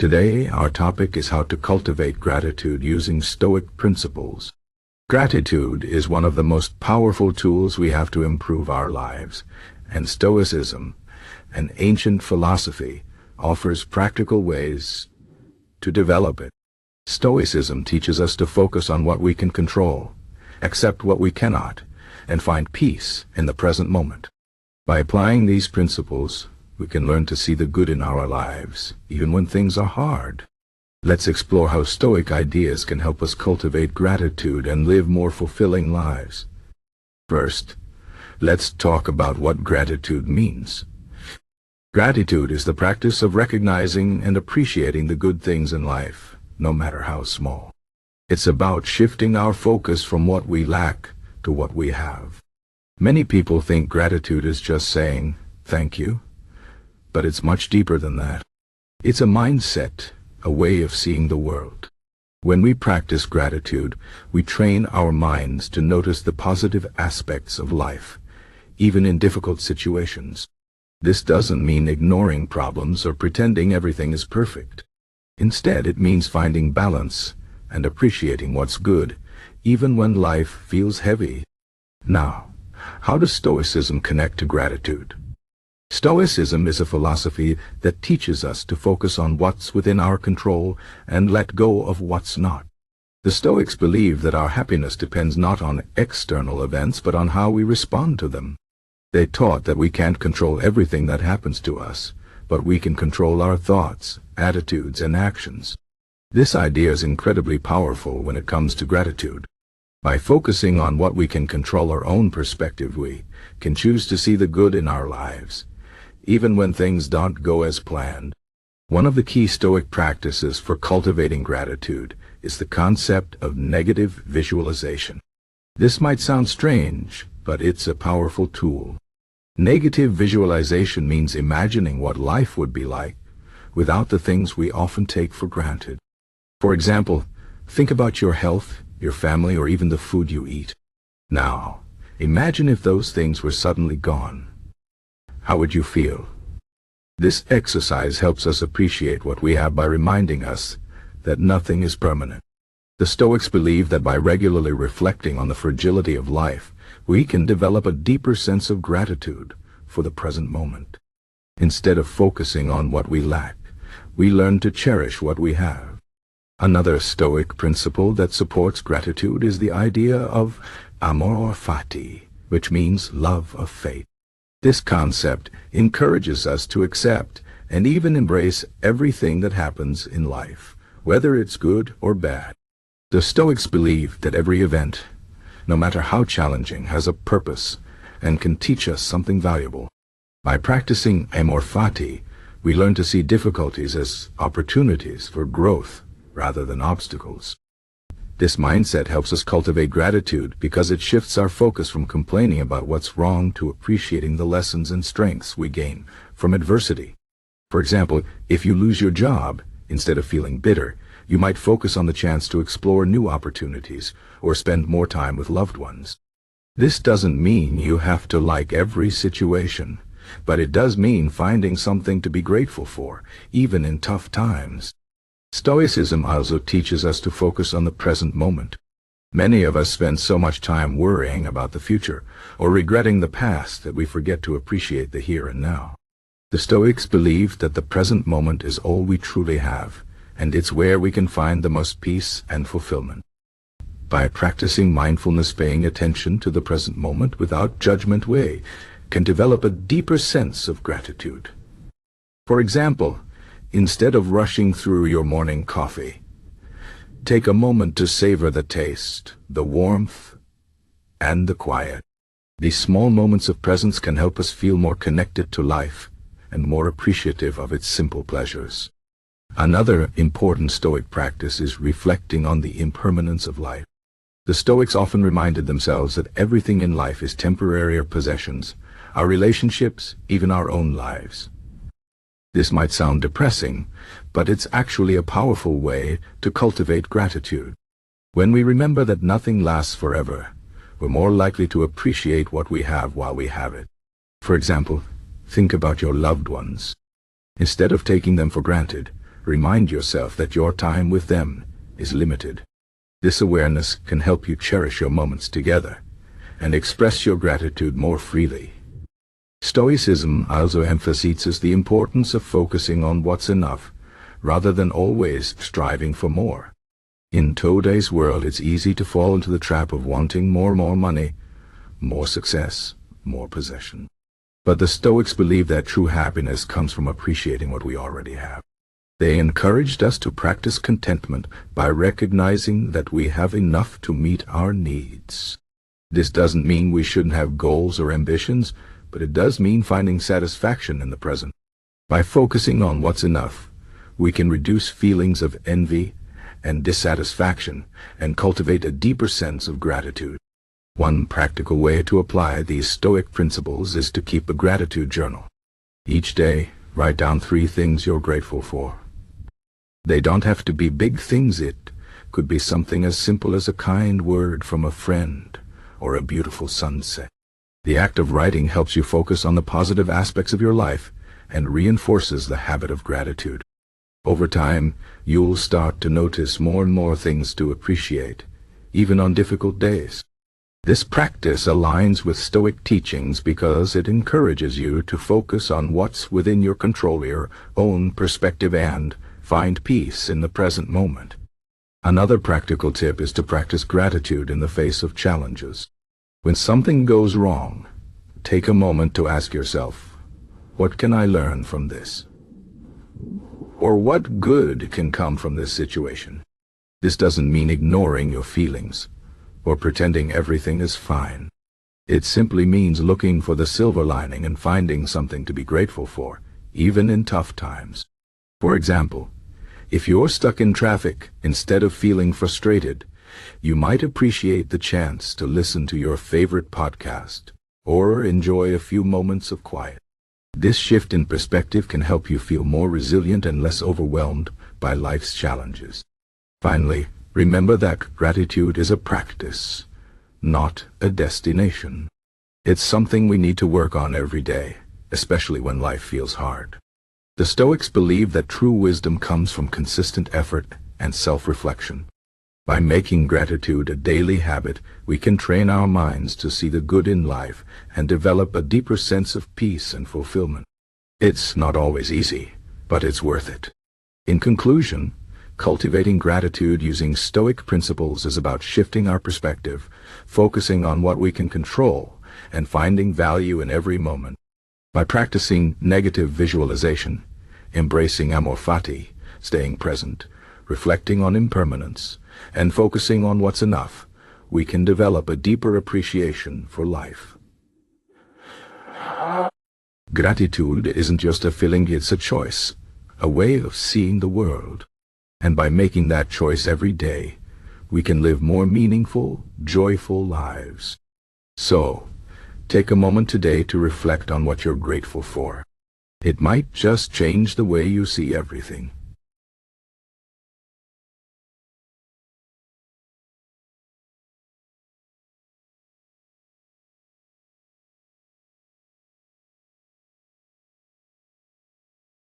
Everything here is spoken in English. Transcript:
Today, our topic is how to cultivate gratitude using Stoic principles. Gratitude is one of the most powerful tools we have to improve our lives, and Stoicism, an ancient philosophy, offers practical ways to develop it. Stoicism teaches us to focus on what we can control, accept what we cannot, and find peace in the present moment. By applying these principles, we can learn to see the good in our lives, even when things are hard. Let's explore how Stoic ideas can help us cultivate gratitude and live more fulfilling lives. First, let's talk about what gratitude means. Gratitude is the practice of recognizing and appreciating the good things in life, no matter how small. It's about shifting our focus from what we lack to what we have. Many people think gratitude is just saying, "Thank you," but it's much deeper than that. It's a mindset, a way of seeing the world. When we practice gratitude, we train our minds to notice the positive aspects of life, even in difficult situations. This doesn't mean ignoring problems or pretending everything is perfect. Instead, it means finding balance and appreciating what's good, even when life feels heavy. Now, how does Stoicism connect to gratitude? Stoicism is a philosophy that teaches us to focus on what's within our control and let go of what's not. The Stoics believe that our happiness depends not on external events but on how we respond to them. They taught that we can't control everything that happens to us, but we can control our thoughts, attitudes, and actions. This idea is incredibly powerful when it comes to gratitude. By focusing on what we can control, our own perspective, we can choose to see the good in our lives, even when things don't go as planned. One of the key Stoic practices for cultivating gratitude is the concept of negative visualization. This might sound strange, but it's a powerful tool. Negative visualization means imagining what life would be like without the things we often take for granted. For example, think about your health, your family, or even the food you eat. Now, imagine if those things were suddenly gone. How would you feel? This exercise helps us appreciate what we have by reminding us that nothing is permanent. The Stoics believe that by regularly reflecting on the fragility of life, we can develop a deeper sense of gratitude for the present moment. Instead of focusing on what we lack, we learn to cherish what we have. Another Stoic principle that supports gratitude is the idea of Amor or Fati, which means love of fate. This concept encourages us to accept and even embrace everything that happens in life, whether it's good or bad. The Stoics believe that every event, no matter how challenging, has a purpose and can teach us something valuable. By practicing Amor Fati, we learn to see difficulties as opportunities for growth rather than obstacles. This mindset helps us cultivate gratitude because it shifts our focus from complaining about what's wrong to appreciating the lessons and strengths we gain from adversity. For example, if you lose your job, instead of feeling bitter, you might focus on the chance to explore new opportunities or spend more time with loved ones. This doesn't mean you have to like every situation, but it does mean finding something to be grateful for, even in tough times. Stoicism also teaches us to focus on the present moment. Many of us spend so much time worrying about the future or regretting the past that we forget to appreciate the here and now. The Stoics believe that the present moment is all we truly have, and it's where we can find the most peace and fulfillment. By practicing mindfulness, paying attention to the present moment without judgment, we can develop a deeper sense of gratitude. For example, instead of rushing through your morning coffee, take a moment to savor the taste, the warmth, and the quiet. These small moments of presence can help us feel more connected to life and more appreciative of its simple pleasures. Another important Stoic practice is reflecting on the impermanence of life. The Stoics often reminded themselves that everything in life is temporary, or possessions, our relationships, even our own lives. This might sound depressing, but it's actually a powerful way to cultivate gratitude. When we remember that nothing lasts forever, we're more likely to appreciate what we have while we have it. For example, think about your loved ones. Instead of taking them for granted, Remind yourself that your time with them is limited. This awareness can help you cherish your moments together and express your gratitude more freely. Stoicism also emphasizes the importance of focusing on what's enough, rather than always striving for more. In today's world, it's easy to fall into the trap of wanting more money, more success, more possession. But the Stoics believe that true happiness comes from appreciating what we already have. They encouraged us to practice contentment by recognizing that we have enough to meet our needs. This doesn't mean we shouldn't have goals or ambitions, but it does mean finding satisfaction in the present. By focusing on what's enough, we can reduce feelings of envy and dissatisfaction and cultivate a deeper sense of gratitude. One practical way to apply these Stoic principles is to keep a gratitude journal. Each day, write down 3 things you're grateful for. They don't have to be big things. It could be something as simple as a kind word from a friend or a beautiful sunset. The act of writing helps you focus on the positive aspects of your life and reinforces the habit of gratitude. Over time, you'll start to notice more and more things to appreciate, even on difficult days. This practice aligns with Stoic teachings because it encourages you to focus on what's within your control, your own perspective, and find peace in the present moment. Another practical tip is to practice gratitude in the face of challenges. When something goes wrong, take a moment to ask yourself, what can I learn from this? Or what good can come from this situation? This doesn't mean ignoring your feelings or pretending everything is fine. It simply means looking for the silver lining and finding something to be grateful for, even in tough times. For example, if you're stuck in traffic, instead of feeling frustrated, you might appreciate the chance to listen to your favorite podcast or enjoy a few moments of quiet. This shift in perspective can help you feel more resilient and less overwhelmed by life's challenges. Finally, remember that gratitude is a practice, not a destination. It's something we need to work on every day, especially when life feels hard. The Stoics believe that true wisdom comes from consistent effort and self-reflection. By making gratitude a daily habit, we can train our minds to see the good in life and develop a deeper sense of peace and fulfillment. It's not always easy, but it's worth it. In conclusion, cultivating gratitude using Stoic principles is about shifting our perspective, focusing on what we can control, and finding value in every moment. By practicing negative visualization, embracing Amor, Fati, staying present, reflecting on impermanence, and focusing on what's enough, we can develop a deeper appreciation for life. Gratitude isn't just a feeling, it's a choice, a way of seeing the world. And by making that choice every day, we can live more meaningful, joyful lives. So, take a moment today to reflect on what you're grateful for. It might just change the way you see everything.